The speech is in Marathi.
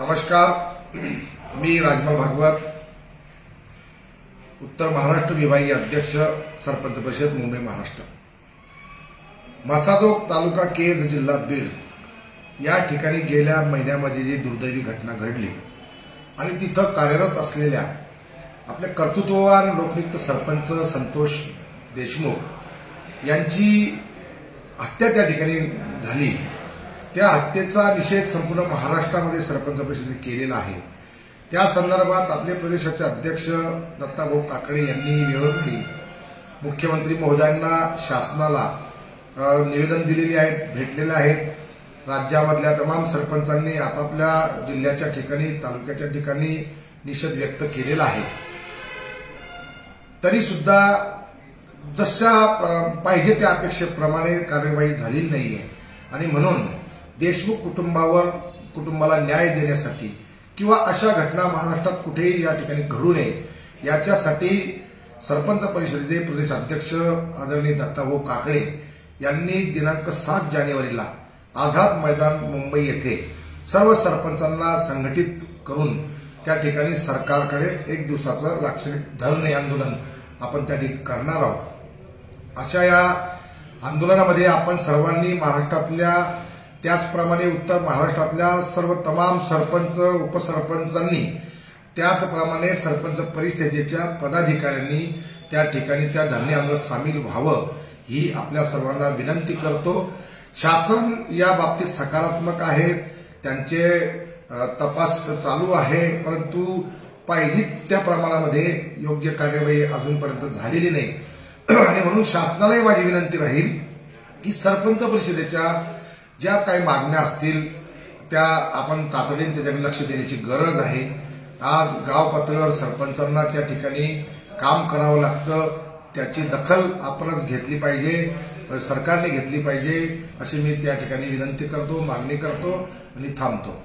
नमस्कार, मी राजमल भागवत, उत्तर महाराष्ट्र विभागीय अध्यक्ष, सरपंच परिषद, मुंबई, महाराष्ट्र। मसाजोग तालुका, केज, जिल्हा बीड या ठिकाणी गेल्या महिन्यामध्ये जी दुर्दैवी घटना घडली आणि तिथं कार्यरत असलेल्या आपले कर्तृत्ववान लोकनियुक्त सरपंच संतोष देशमुख यांची हत्या त्या ठिकाणी झाली। त्या हत्येचा निषेध संपूर्ण महाराष्ट्रामध्ये सरपंच परिषदेने केलेला आहे। त्या संदर्भात आपले प्रदेशाचे अध्यक्ष दत्ताभाऊ काकडे यांनी वेळोवेळी मुख्यमंत्री महोदयांना, शासनाला निवेदन दिलेले आहेत, भेटलेले आहेत। राज्यामधल्या तमाम सरपंचांनी आपापल्या जिल्ह्याच्या ठिकाणी, तालुक्याच्या ठिकाणी निषेध व्यक्त केलेला आहे। तरी सुद्धा जशा पाहिजे त्या अपेक्षेप्रमाणे कार्यवाही झालेली नाहीये आणि म्हणून देशमुख कुटुंबाला न्याय देण्यासाठी किंवा अशा घटना महाराष्ट्रात कुठेही या ठिकाणी घडू नये याच्यासाठी सरपंच परिषदेचे प्रदेश अध्यक्ष आदरणीय दत्ताभाऊ काकडे यांनी दिनांक 7 जानेवारीला आझाद मैदान, मुंबई येथे सर्व सरपंचांना संघटित करून त्या ठिकाणी सरकारकडे 1 दिवसाचं लाक्षणिक धरणे आंदोलन आपण त्या ठिकाणी करणार आहोत। अशा या आंदोलनामध्ये आपण सर्वांनी महाराष्ट्रातल्या, त्याचप्रमाणे उत्तर महाराष्ट्रातल्या सर्व तमाम सरपंच, उपसरपंचांनी, त्याचप्रमाणे सरपंच परिषदेच्या पदाधिकाऱ्यांनी त्या ठिकाणी त्या धरणे आंदोलनात सामील व्हावं ही आपल्या सर्वांना विनंती करतो। शासन या बाबतीत सकारात्मक आहे, त्यांचे तपास चालू आहे, परंतु पाहिजे त्या प्रमाणामध्ये योग्य कार्यवाही अजूनपर्यंत झालेली नाही आणि म्हणून शासनालाही माझी विनंती राहील की सरपंच परिषदेच्या ज्या काही मागण्या असतील त्या आपण तातडीने त्याच्याकडे लक्ष देण्याची गरज आहे। आज गाव पातळीवर सरपंचांना त्या ठिकाणी काम करावं लागतं, त्याची दखल आपणच घेतली पाहिजे, सरकारने घेतली पाहिजे अशी मी त्या ठिकाणी विनंती करतो, मागणी करतो आणि थांबतो।